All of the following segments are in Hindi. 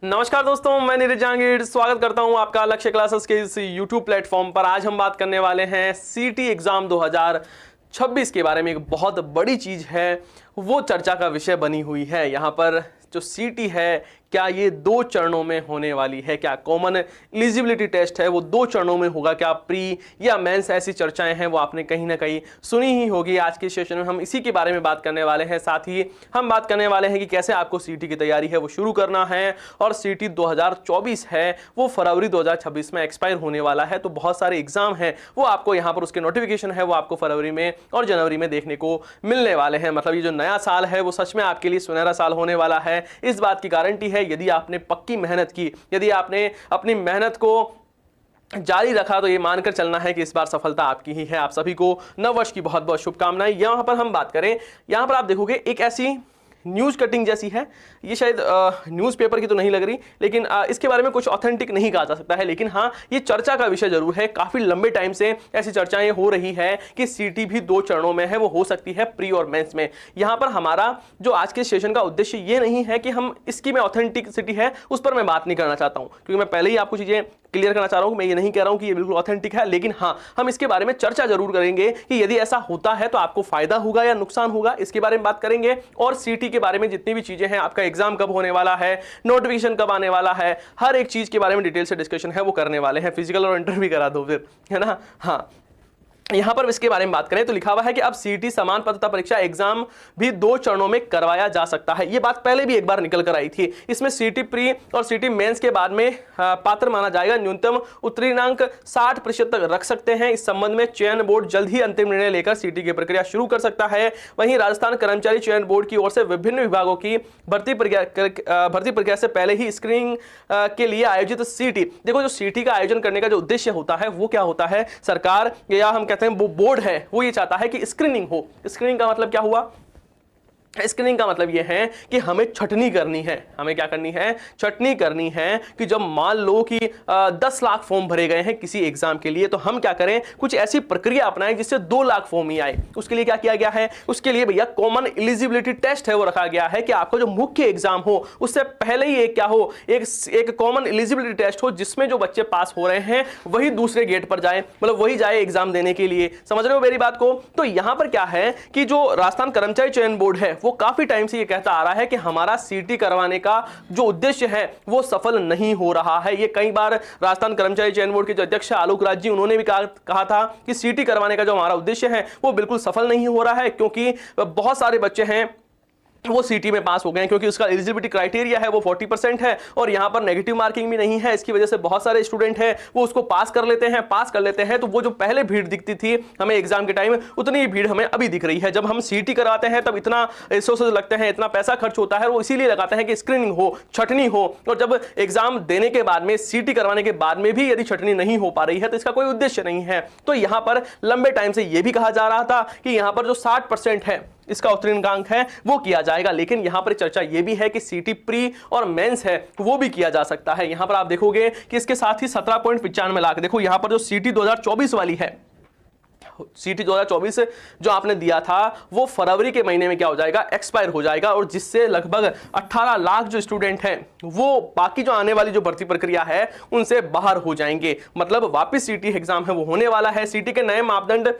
नमस्कार दोस्तों, मैं नीरज जहांगीर स्वागत करता हूं आपका लक्ष्य क्लासेस के इस YouTube प्लेटफॉर्म पर। आज हम बात करने वाले हैं सीटी एग्जाम 2026 के बारे में। एक बहुत बड़ी चीज है, वो चर्चा का विषय बनी हुई है। यहाँ पर जो सीटी है, क्या ये 2 चरणों में होने वाली है? क्या कॉमन एलिजिबिलिटी टेस्ट है वो 2 चरणों में होगा? क्या प्री या मेंस? ऐसी चर्चाएं हैं, वो आपने कहीं ना कहीं सुनी ही होगी। आज के सेशन में हम इसी के बारे में बात करने वाले हैं। साथ ही हम बात करने वाले हैं कि कैसे आपको सीटी की तैयारी है वो शुरू करना है। और सीटी 2024 है वो फरवरी 2026 में एक्सपायर होने वाला है। तो बहुत सारे एग्जाम हैं, वो आपको यहाँ पर उसके नोटिफिकेशन है वो आपको फरवरी में और जनवरी में देखने को मिलने वाले हैं। मतलब ये जो नया साल है वो सच में आपके लिए सुनहरा साल होने वाला है, इस बात की गारंटी है। यदि आपने पक्की मेहनत की, यदि आपने अपनी मेहनत को जारी रखा, तो ये मानकर चलना है कि इस बार सफलता आपकी ही है। आप सभी को नव वर्ष की बहुत बहुत शुभकामनाएं। यहां पर हम बात करें, यहां पर आप देखोगे एक ऐसी न्यूज़ कटिंग जैसी है, ये शायद न्यूज़पेपर की तो नहीं लग रही, लेकिन इसके बारे में कुछ ऑथेंटिक नहीं कहा जा सकता है। लेकिन हाँ, ये चर्चा का विषय जरूर है। काफ़ी लंबे टाइम से ऐसी चर्चाएं हो रही है कि सीटी भी 2 चरणों में है, वो हो सकती है प्री और मेंस में। यहाँ पर हमारा जो आज के सेशन का उद्देश्य ये नहीं है कि हम इसकी में ऑथेंटिसिटी है उस पर मैं बात नहीं करना चाहता हूँ, क्योंकि मैं पहले ही आपको चीज़ें क्लियर करना चाह रहा हूं। मैं ये नहीं कह रहा हूं कि ये बिल्कुल ऑथेंटिक है, लेकिन हाँ, हम इसके बारे में चर्चा जरूर करेंगे कि यदि ऐसा होता है तो आपको फायदा होगा या नुकसान होगा, इसके बारे में बात करेंगे। और सीटी के बारे में जितनी भी चीजें हैं, आपका एग्जाम कब होने वाला है, नोटिफिकेशन कब आने वाला है, हर एक चीज के बारे में डिटेल से डिस्कशन है वो करने वाले हैं। फिजिकल और इंटरव्यू करा दो फिर, है ना। हाँ, यहां पर इसके बारे में बात करें तो लिखा हुआ है कि अब सीटी समान पात्रता परीक्षा एग्जाम भी 2 चरणों में करवाया जा सकता है। यह बात पहले भी एक बार निकल कर आई थी। इसमें सीटी प्री और सीटी मेंस के बाद में पात्र माना जाएगा। न्यूनतम उत्तीर्णांक 60% तक रख सकते हैं। इस संबंध में चयन बोर्ड जल्द ही अंतिम निर्णय लेकर सीटी की प्रक्रिया शुरू कर सकता है। वहीं राजस्थान कर्मचारी चयन बोर्ड की ओर से विभिन्न विभागों की भर्ती प्रक्रिया से पहले ही स्क्रीनिंग के लिए आयोजित सीटी, देखो जो सीटी का आयोजन करने का जो उद्देश्य होता है वो क्या होता है, सरकार या हम कहते हैं वो बोर्ड है, वो ये चाहता है कि स्क्रीनिंग हो। स्क्रीनिंग का मतलब क्या हुआ? स्क्रीनिंग का मतलब यह है कि हमें छटनी करनी है। हमें क्या करनी है? छटनी करनी है कि जब मान लो कि 10 लाख फॉर्म भरे गए हैं किसी एग्जाम के लिए, तो हम क्या करें, कुछ ऐसी प्रक्रिया अपनाएं जिससे 2 लाख फॉर्म ही आए। उसके लिए क्या किया गया है? उसके लिए भैया कॉमन एलिजिबिलिटी टेस्ट है वो रखा गया है कि आपको जो मुख्य एग्जाम हो उससे पहले ही एक क्या हो, एक कॉमन एलिजिबिलिटी टेस्ट हो, जिसमें जो बच्चे पास हो रहे हैं वही दूसरे गेट पर जाए, मतलब वही जाए एग्जाम देने के लिए। समझ रहे हो मेरी बात को? तो यहां पर क्या है कि जो राजस्थान कर्मचारी चयन बोर्ड है वो काफी टाइम से ये कहता आ रहा है कि हमारा सीटी करवाने का जो उद्देश्य है वो सफल नहीं हो रहा है। ये कई बार राजस्थान कर्मचारी चयन बोर्ड के जो अध्यक्ष आलोक राज जी, उन्होंने भी कहा था कि सीटी करवाने का जो हमारा उद्देश्य है वो बिल्कुल सफल नहीं हो रहा है, क्योंकि बहुत सारे बच्चे हैं वो सीटी में पास हो गए हैं, क्योंकि उसका एलिजिबिलिटी क्राइटेरिया है वो 40% है और यहां पर नेगेटिव मार्किंग भी नहीं है। इसकी वजह से बहुत सारे स्टूडेंट हैं वो उसको पास कर लेते हैं। तो वो जो पहले भीड़ दिखती थी हमें एग्जाम के टाइम, उतनी ही भीड़ हमें अभी दिख रही है। जब हम सीटी करवाते हैं तब इतना रिसोर्सेज लगते हैं, इतना पैसा खर्च होता है, वो इसीलिए लगाते हैं कि स्क्रीनिंग हो, छटनी हो। और जब एग्जाम देने के बाद में, सीटी करवाने के बाद में भी यदि छटनी नहीं हो पा रही है तो इसका कोई उद्देश्य नहीं है। तो यहां पर लंबे टाइम से यह भी कहा जा रहा था कि यहां पर जो 60% है इसका उत्तीर्णांक है वो किया जाएगा। लेकिन यहां पर चर्चा ये भी है कि सीटी प्री और मेंस है वो भी किया जा सकता है। यहां पर आप देखोगे कि इसके साथ ही 17.95 लाख, देखो यहां पर जो सीटी 2024 वाली है, सीटी 2024 जो आपने दिया था वो फरवरी के महीने में क्या हो जाएगा, एक्सपायर हो जाएगा। और जिससे लगभग 18 लाख जो स्टूडेंट हैं वो बाकी जो आने वाली जो भर्ती प्रक्रिया है उनसे बाहर हो जाएंगे। मतलब वापस सीटी एग्जाम है वो होने वाला है। सीटी के नए मापदंड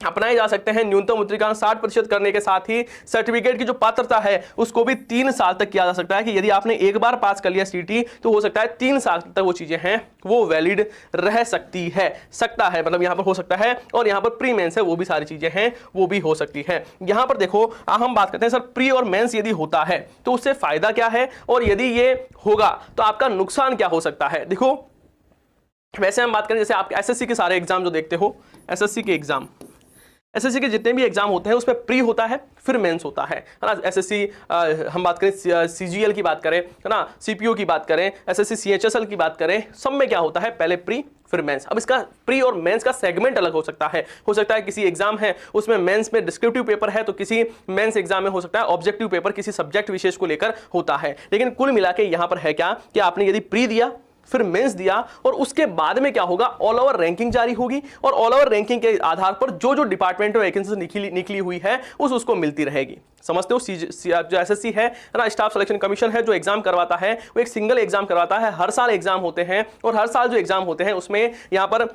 अपनाए जा सकते हैं। न्यूनतम उत्तीर्णांक 60% करने के साथ ही सर्टिफिकेट की जो पात्रता है उसको भी 3 साल तक किया जा सकता है कि यदि आपने एक बार पास कर लिया सीटी तो हो सकता है 3 साल तक वो चीजें हैं वो वैलिड रह सकती है, मतलब यहां पर हो सकता है। और यहां पर प्री मेंस है वो भी सारी चीजें हैं वो भी हो सकती है। यहां पर देखो हम बात करते हैं सर, प्री और मेंस यदि होता है तो उससे फायदा क्या है और यदि ये होगा तो आपका नुकसान क्या हो सकता है। देखो वैसे हम बात करें, जैसे आप एसएससी के सारे एग्जाम जो देखते हो, एसएससी के जितने भी एग्जाम होते हैं उसमें प्री होता है फिर मेंस होता है ना। एसएससी हम बात करें सीजीएल की बात करें, है ना, सीपीओ की बात करें, एसएससी सीएचएसएल की बात करें, सब में क्या होता है, पहले प्री फिर मेंस। अब इसका प्री और मेंस का सेगमेंट अलग हो सकता है किसी एग्जाम है उसमें मेंस में डिस्क्रिप्टिव पेपर है, तो किसी मेंस एग्जाम में हो सकता है ऑब्जेक्टिव पेपर किसी सब्जेक्ट विशेष को लेकर होता है। लेकिन कुल मिला के यहां पर है क्या कि आपने यदि प्री दिया फिर मेंस दिया, और उसके बाद में क्या होगा, ऑल ओवर रैंकिंग जारी होगी, और ऑल ओवर रैंकिंग के आधार पर जो जो डिपार्टमेंट में वैकेंसी निकली हुई है उसको मिलती रहेगी। समझते हो? जो एसएससी है ना, स्टाफ सिलेक्शन कमीशन है, जो एग्जाम करवाता है वो एक सिंगल एग्जाम करवाता है। हर साल एग्जाम होते हैं, और हर साल जो एग्जाम होते हैं उसमें यहाँ पर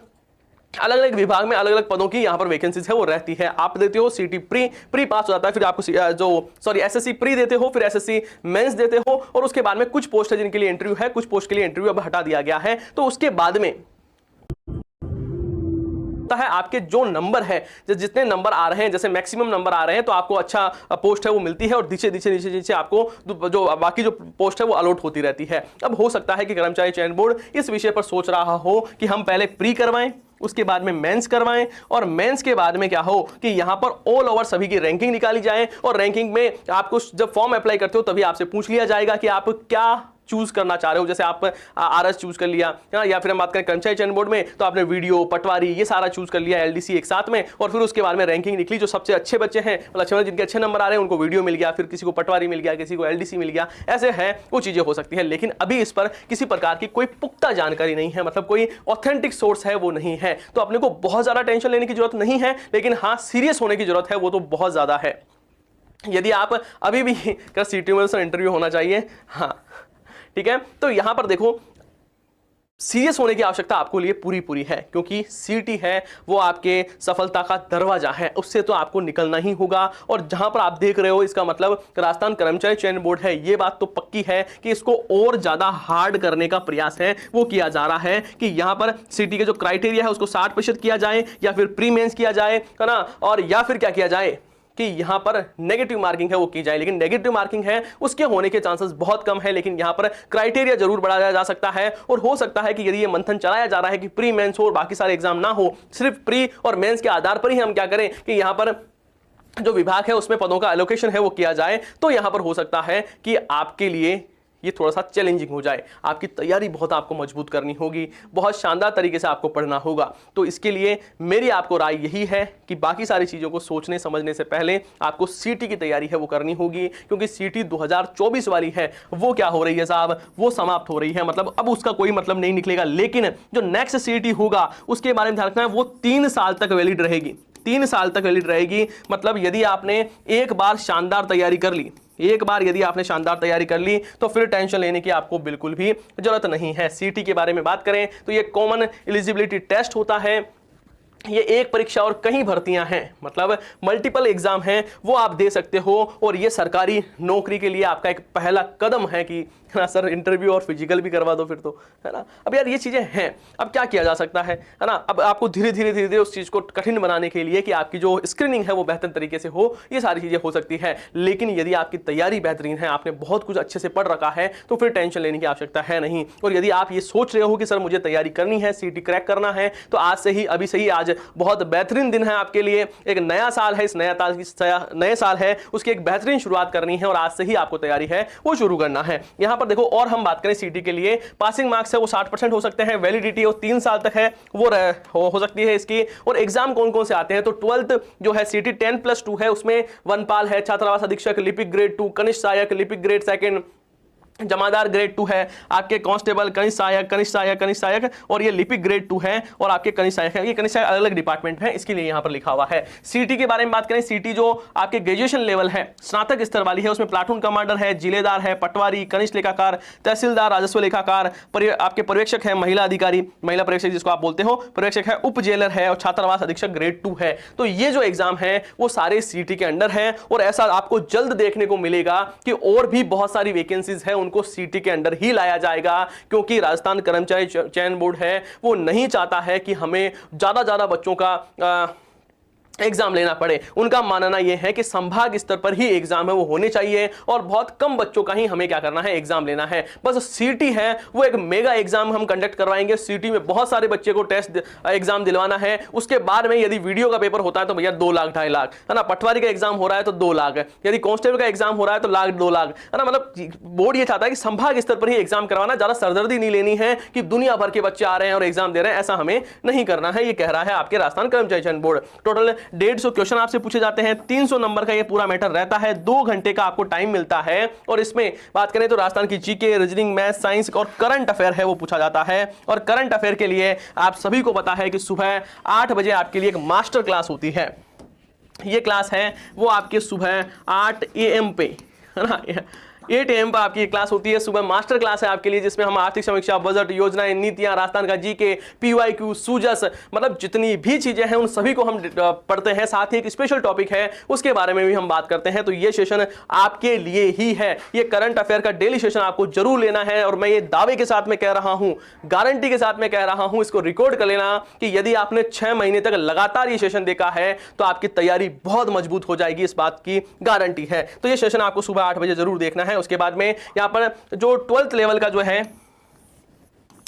अलग अलग विभाग में अलग अलग पदों की यहाँ पर वैकेंसीज है वो रहती है। आप देते हो सीटी प्री पास हो जाता है, फिर आपको एसएससी प्री देते हो, फिर एसएससी मेंस देते हो, और उसके बाद में कुछ पोस्ट है जिनके लिए इंटरव्यू है, कुछ पोस्ट के लिए इंटरव्यू अब हटा दिया गया है। तो उसके बाद में है आपके जो नंबर है, जितने नंबर आ रहे हैं, जैसे मैक्सिमम नंबर आ रहे हैं तो आपको अच्छा पोस्ट है वो मिलती है, और नीचे आपको जो बाकी जो पोस्ट है वो अलॉट होती रहती है। अब हो सकता है कि कर्मचारी चयन बोर्ड इस विषय पर सोच रहा हो कि हम पहले प्री करवाएं, उसके बाद में मेंस करवाएं, और मेंस के बाद में क्या हो कि यहां पर ऑल ओवर सभी की रैंकिंग निकाली जाए, और रैंकिंग में आपको जब फॉर्म अप्लाई करते हो तभी आपसे पूछ लिया जाएगा कि आप क्या चूज करना चाह रहे हो। जैसे आप आरएस चूज कर लिया, या फिर हम बात करें कर्मचारी चयन बोर्ड में तो आपने वीडियो, पटवारी, ये सारा चूज कर लिया, एलडीसी एक साथ में, और फिर उसके बाद में रैंकिंग निकली। जो सबसे अच्छे बच्चे हैं, मतलब जिनके अच्छे नंबर आ रहे हैं उनको वीडियो मिल गया, फिर किसी को पटवारी मिल गया, किसी को एलडीसी मिल गया, ऐसे है वो चीजें हो सकती है। लेकिन अभी इस पर किसी प्रकार की कोई पुख्ता जानकारी नहीं है, मतलब कोई ऑथेंटिक सोर्स है वो नहीं है। तो अपने को बहुत ज्यादा टेंशन लेने की जरूरत नहीं है, लेकिन हाँ सीरियस होने की जरूरत है, वो तो बहुत ज्यादा है। यदि आप अभी भी सीटी में इंटरव्यू होना चाहिए, हाँ ठीक है। तो यहां पर देखो सीरियस होने की आवश्यकता आपको लिए पूरी है, क्योंकि सीटी है वो आपके सफलता का दरवाजा है, उससे तो आपको निकलना ही होगा। और जहां पर आप देख रहे हो, इसका मतलब राजस्थान कर्मचारी चयन बोर्ड है, ये बात तो पक्की है कि इसको और ज्यादा हार्ड करने का प्रयास है वो किया जा रहा है कि यहां पर सीटी के जो क्राइटेरिया है उसको 60% किया जाए, या फिर प्री मेंस किया जाए, है ना, और या फिर क्या किया जाए कि यहां पर नेगेटिव मार्किंग है वो की जाए। लेकिन नेगेटिव मार्किंग है उसके होने के चांसेस बहुत कम है, लेकिन यहां पर क्राइटेरिया जरूर बढ़ाया जा सकता है। और हो सकता है कि यदि ये मंथन चलाया जा रहा है कि प्री मेंस हो और बाकी सारे एग्जाम ना हो, सिर्फ प्री और मेंस के आधार पर ही हम क्या करें कि यहां पर जो विभाग है उसमें पदों का एलोकेशन है वो किया जाए, तो यहां पर हो सकता है कि आपके लिए ये थोड़ा सा चैलेंजिंग हो जाए। आपकी तैयारी बहुत आपको मजबूत करनी होगी, बहुत शानदार तरीके से आपको पढ़ना होगा। तो इसके लिए मेरी आपको राय यही है कि बाकी सारी चीज़ों को सोचने समझने से पहले आपको सीटी की तैयारी है वो करनी होगी, क्योंकि सीटी 2024 वाली है वो क्या हो रही है साहब, वो समाप्त हो रही है, मतलब अब उसका कोई मतलब नहीं निकलेगा। लेकिन जो नेक्स्ट सीटी होगा उसके बारे में ध्यान रखना है, वो 3 साल तक वैलिड रहेगी, 3 साल तक वैलिड रहेगी। मतलब यदि आपने एक बार शानदार तैयारी कर ली, एक बार यदि आपने शानदार तैयारी कर ली तो फिर टेंशन लेने की आपको बिल्कुल भी जरूरत नहीं है। सीटी के बारे में बात करें तो ये कॉमन एलिजिबिलिटी टेस्ट होता है, ये एक परीक्षा और कई भर्तियां हैं, मतलब मल्टीपल एग्जाम हैं वो आप दे सकते हो। और ये सरकारी नौकरी के लिए आपका एक पहला कदम है कि ना सर इंटरव्यू और फिजिकल भी करवा दो फिर तो, है ना। अब यार ये चीजें हैं, अब क्या किया जा सकता है ना। अब आपको धीरे धीरे उस चीज को कठिन बनाने के लिए कि आपकी जो स्क्रीनिंग है वो बेहतर तरीके से हो, ये सारी चीजें हो सकती है। लेकिन यदि आपकी तैयारी बेहतरीन है, आपने बहुत कुछ अच्छे से पढ़ रखा है, तो फिर टेंशन लेने की आवश्यकता है नहीं। और यदि आप ये सोच रहे हो कि सर मुझे तैयारी करनी है, सीटी क्रैक करना है, तो आज से ही, अभी से ही, आज बहुत बेहतरीन दिन है आपके लिए। एक नया साल है, इस नए साल है उसकी एक बेहतरीन शुरुआत करनी है, और आज से ही आपको तैयारी है वो शुरू करना है। यहां पर देखो, और हम बात करें सीटी के लिए, पासिंग मार्क्स है वो 60% हो सकते हैं, वैलिडिटी वो 3 साल तक है वो हो सकती है इसकी। और एग्जाम कौन कौन से आते हैं, तो 12th जो है सीटी 10+2 है, उसमें वनपाल है, छात्रावास अधीक्षक लिपिक ग्रेड 2, कनिष्ठ सहायक लिपिक ग्रेड 2, जमादार ग्रेड 2 है, आपके कांस्टेबल कनिष्ठ सहायक, और ये लिपिक ग्रेड 2 है, और आपके कनिष्ठ सहायक है। ये कनिष्ठ सहायक अलग अलग डिपार्टमेंट है, इसके लिए यहां पर लिखा हुआ है। सीटी के बारे में बात करें, सीटी जो आपके ग्रेजुएशन लेवल है, स्नातक स्तर वाली है, उसमें प्लाटून कमांडर है, जिलेदार है, पटवारी, कनिष्ठ लेखाकार, तहसीलदार, राजस्व लेखाकार, आपके पर्यवेक्षक है, महिला अधिकारी, महिला पर्यवेक्षक जिसको आप बोलते हो, पर्यवेक्षक है, उप जेलर है, और छात्रावास अधीक्षक ग्रेड 2 है। तो ये जो एग्जाम है वो सारे सीटी के अंडर है, और ऐसा आपको जल्द देखने को मिलेगा कि और भी बहुत सारी वैकेंसीज है को सीटी के अंडर ही लाया जाएगा, क्योंकि राजस्थान कर्मचारी चयन बोर्ड है वो नहीं चाहता है कि हमें ज्यादा बच्चों का एग्जाम लेना पड़े। उनका मानना यह है कि संभाग स्तर पर ही एग्जाम है वो होने चाहिए, और बहुत कम बच्चों का ही हमें क्या करना है, एग्जाम लेना है। बस सीटी है वो एक मेगा एग्जाम हम कंडक्ट करवाएंगे, सीटी में बहुत सारे बच्चे को टेस्ट एग्जाम दिलवाना है। उसके बाद में यदि वीडियो का पेपर होता है तो भैया 2 लाख 2.5 लाख, है ना। पटवारी का एग्जाम हो रहा है तो 2 लाख, यदि कांस्टेबल का एग्जाम हो रहा है तो 1 लाख 2 लाख, है ना। मतलब बोर्ड ये चाहता है कि संभाग स्तर पर ही एग्जाम करवाना, ज्यादा सरदर्दी नहीं लेनी है कि दुनिया भर के बच्चे आ रहे हैं और एग्जाम दे रहे हैं, ऐसा हमें नहीं करना है। ये कह रहा है आपके राजस्थान कर्मचारी चयन बोर्ड। टोटल 150 क्वेश्चन आपसे पूछे जाते हैं, 300 नंबर का ये पूरा मैटर रहता है, 2 घंटे का आपको टाइम मिलता है। और इसमें बात करें तो राजस्थान की जीके, रीजनिंग, मैथ, साइंस और करंट अफेयर है वो पूछा जाता है। और करंट अफेयर के लिए आप सभी को पता है कि सुबह 8 बजे आपके लिए एक मास्टर क्लास होती है। ये क्लास है वो आपके सुबह 8 AM पे, है ना, 8 AM पर आपकी ये क्लास होती है। सुबह मास्टर क्लास है आपके लिए, जिसमें हम आर्थिक समीक्षा, बजट, योजनाएं, नीतियां, राजस्थान का जीके, PYQ, सूजस, मतलब जितनी भी चीजें हैं उन सभी को हम पढ़ते हैं। साथ ही एक स्पेशल टॉपिक है उसके बारे में भी हम बात करते हैं। तो ये सेशन आपके लिए ही है। ये करंट अफेयर का डेली सेशन आपको जरूर लेना है। और मैं ये दावे के साथ में कह रहा हूं, गारंटी के साथ में कह रहा हूं, इसको रिकॉर्ड कर लेना कि यदि आपने 6 महीने तक लगातार ये सेशन देखा है तो आपकी तैयारी बहुत मजबूत हो जाएगी, इस बात की गारंटी है। तो ये सेशन आपको सुबह 8 बजे जरूर देखना है। उसके बाद में यहां पर जो 12th लेवल का जो है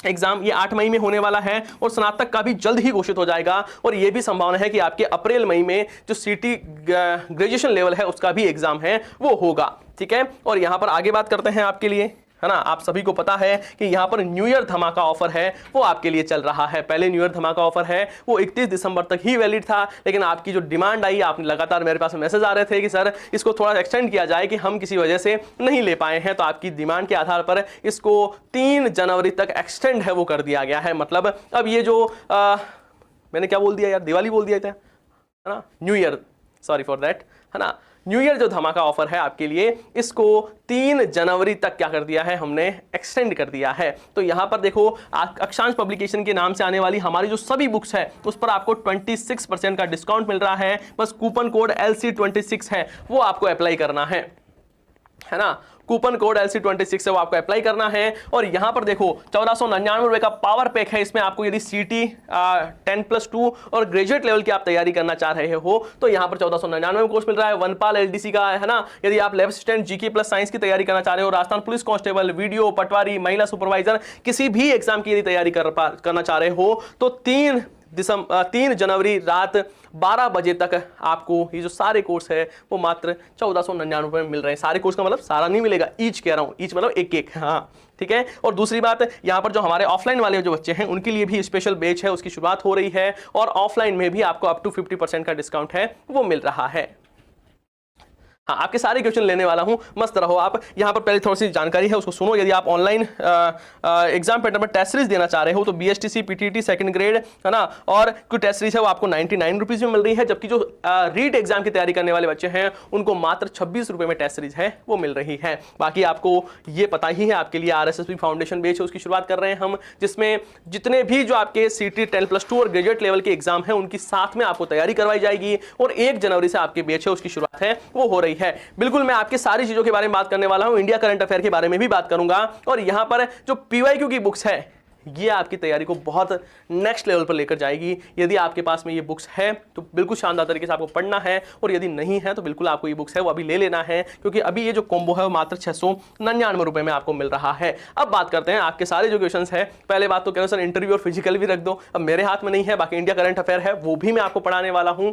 एग्जाम, ये 8 मई में होने वाला है और स्नातक का भी जल्द ही घोषित हो जाएगा। और ये भी संभावना है कि आपके अप्रैल मई में जो सीटी ग्रेजुएशन लेवल है उसका भी एग्जाम है वो होगा। ठीक है, और यहां पर आगे बात करते हैं आपके लिए, है ना। आप सभी को पता है कि यहां पर न्यू ईयर धमाका ऑफर है वो आपके लिए चल रहा है। पहले न्यू ईयर धमाका ऑफर है वो 31 दिसंबर तक ही वैलिड था, लेकिन आपकी जो डिमांड आई, आपने लगातार मेरे पास मैसेज आ रहे थे कि सर इसको थोड़ा एक्सटेंड किया जाए, कि हम किसी वजह से नहीं ले पाए हैं। तो आपकी डिमांड के आधार पर इसको 3 जनवरी तक एक्सटेंड है वो कर दिया गया है। मतलब अब ये जो मैंने क्या बोल दिया यार, दिवाली बोल दिया था, है ना, new year, sorry for that, है ना। न्यू ईयर जो धमाका ऑफर है आपके लिए, इसको 3 जनवरी तक क्या कर दिया है हमने, एक्सटेंड कर दिया है। तो यहां पर देखो, अक्षांश पब्लिकेशन के नाम से आने वाली हमारी जो सभी बुक्स है उस पर आपको 26% का डिस्काउंट मिल रहा है। बस कूपन कोड LC26 है वो आपको अप्लाई करना है ना। कूपन कोड LC26 है वो आपको अप्लाई करना है। और यहां पर देखो 1499 रुपए का पावर पैक है। इसमें आपको यदि CT 10+2 और ग्रेजुएट लेवल की आप तैयारी करना चाह रहे हो तो यहां पर 1499 में कोर्स मिल रहा है। वनपाल LDC का है ना। यदि आप lab assistant, GK plus science की तैयारी करना चाह रहे हो, राजस्थान पुलिस कांस्टेबल, वीडियो, पटवारी, महिला सुपरवाइजर, किसी भी एग्जाम की यदि तैयारी करना चाह रहे हो तो 3 जनवरी रात 12 बजे तक आपको ये जो सारे कोर्स है वो मात्र 1499 रुपए में मिल रहे हैं। सारे कोर्स का मतलब सारा नहीं मिलेगा, ईच कह रहा हूं, ईच मतलब एक, हाँ ठीक है। और दूसरी बात, यहाँ पर जो हमारे ऑफलाइन वाले जो बच्चे हैं उनके लिए भी स्पेशल बैच है, उसकी शुरुआत हो रही है। और ऑफलाइन में भी आपको अप टू 50% का डिस्काउंट है वो मिल रहा है। हाँ, आपके सारे क्वेश्चन लेने वाला हूं, मस्त रहो आप। यहाँ पर पहले थोड़ी सी जानकारी है उसको सुनो। यदि आप ऑनलाइन एग्जाम पैटर्न में टेस्ट सीरीज देना चाह रहे हो तो BSTC PTT सेकंड ग्रेड, है ना, और कुछ टेस्ट सीरीज है वो आपको 99 रुपीज में मिल रही है। जबकि जो रीट एग्जाम की तैयारी करने वाले बच्चे हैं उनको मात्र 26 रुपए में टेस्ट सीरीज है वो मिल रही है। बाकी आपको ये पता ही है, आपके लिए RSSB फाउंडेशन बैच है उसकी शुरुआत कर रहे हैं हम, जिसमें जितने भी जो आपके CT 10+2 और ग्रेजुएट लेवल के एग्जाम है उनकी साथ में आपको तैयारी करवाई जाएगी। और 1 जनवरी से आपके बैच है उसकी शुरुआत है वो हो रही है। बिल्कुल मैं आपके सारी चीजों के बारे में बात करने वाला हूं, इंडिया करंट अफेयर के बारे में भी बात करूंगा। और यहां पर जो PYQ की बुक्स है ये आपकी तैयारी को बहुत नेक्स्ट लेवल पर लेकर जाएगी। यदि आपके पास में ये बुक्स है तो बिल्कुल शानदार तरीके से आपको पढ़ना है, और यदि नहीं है तो बिल्कुल आपको ये बुक्स है वो अभी ले लेना है, क्योंकि अभी ये जो कॉम्बो है वो मात्र 699 रुपए में आपको मिल रहा है। अब बात करते हैं आपके सारे जो क्वेश्चंस है। पहले बात तो कह रहे सर इंटरव्यू और फिजिकल भी रख दो, अब मेरे हाथ में नहीं है। बाकी इंडिया करंट अफेयर है वो भी मैं आपको पढ़ाने वाला हूं,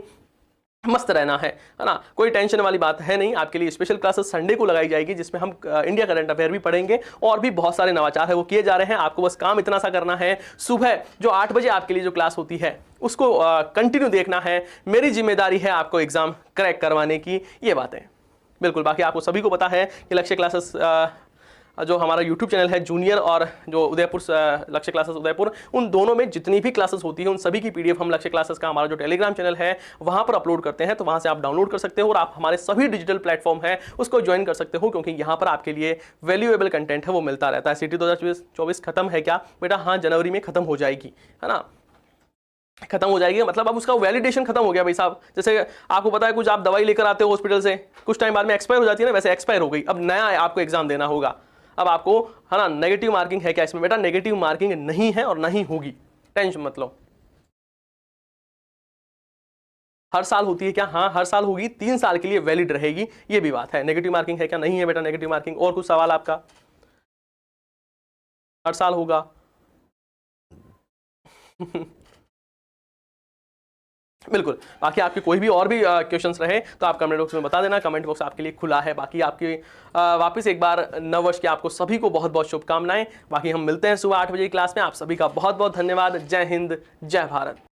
मस्त रहना है ना, कोई टेंशन वाली बात है नहीं। आपके लिए स्पेशल क्लासेस संडे को लगाई जाएगी जिसमें हम इंडिया करंट अफेयर भी पढ़ेंगे, और भी बहुत सारे नवाचार है वो किए जा रहे हैं। आपको बस काम इतना सा करना है, सुबह जो 8 बजे आपके लिए जो क्लास होती है उसको कंटिन्यू देखना है। मेरी जिम्मेदारी है आपको एग्जाम क्रैक करवाने की, ये बातें बिल्कुल। बाकी आपको सभी को पता है कि लक्ष्य क्लासेस जो हमारा YouTube चैनल है जूनियर और जो उदयपुर लक्ष्य क्लासेस उदयपुर, उन दोनों में जितनी भी क्लासेस होती है उन सभी की PDF हम लक्ष्य क्लासेस का हमारा जो टेलीग्राम चैनल है वहां पर अपलोड करते हैं। तो वहां से आप डाउनलोड कर सकते हो और आप हमारे सभी डिजिटल प्लेटफॉर्म है उसको ज्वाइन कर सकते हो, क्योंकि यहाँ पर आपके लिए वैल्यूएबल कंटेंट है वो मिलता रहता है। CT 2024 खत्म है क्या बेटा? हाँ, जनवरी में खत्म हो जाएगी, है ना, खत्म हो जाएगी। मतलब अब उसका वैलिडेशन खत्म हो गया भाई साहब। जैसे आपको पता है कुछ आप दवाई लेकर आते हो हॉस्पिटल से, कुछ टाइम बाद में एक्सपायर हो जाती है ना, वैसे एक्सपायर हो गई। अब नया आपको एग्जाम देना होगा। अब आपको, है ना, नेगेटिव मार्किंग है क्या इसमें? बेटा नेगेटिव मार्किंग नहीं है और नहीं होगी, टेंशन मत लो। हर साल होती है क्या? हाँ, हर साल होगी, 3 साल के लिए वैलिड रहेगी, ये भी बात है। नेगेटिव मार्किंग है क्या? नहीं है बेटा नेगेटिव मार्किंग। और कुछ सवाल आपका? हर साल होगा। बिल्कुल। बाकी आपके कोई भी और भी क्वेश्चंस रहे तो आप कमेंट बॉक्स में बता देना, कमेंट बॉक्स आपके लिए खुला है। बाकी आपकी वापस एक बार नववर्ष की आपको सभी को बहुत बहुत शुभकामनाएं। बाकी हम मिलते हैं सुबह 8 बजे की क्लास में। आप सभी का बहुत बहुत धन्यवाद। जय हिंद, जय भारत।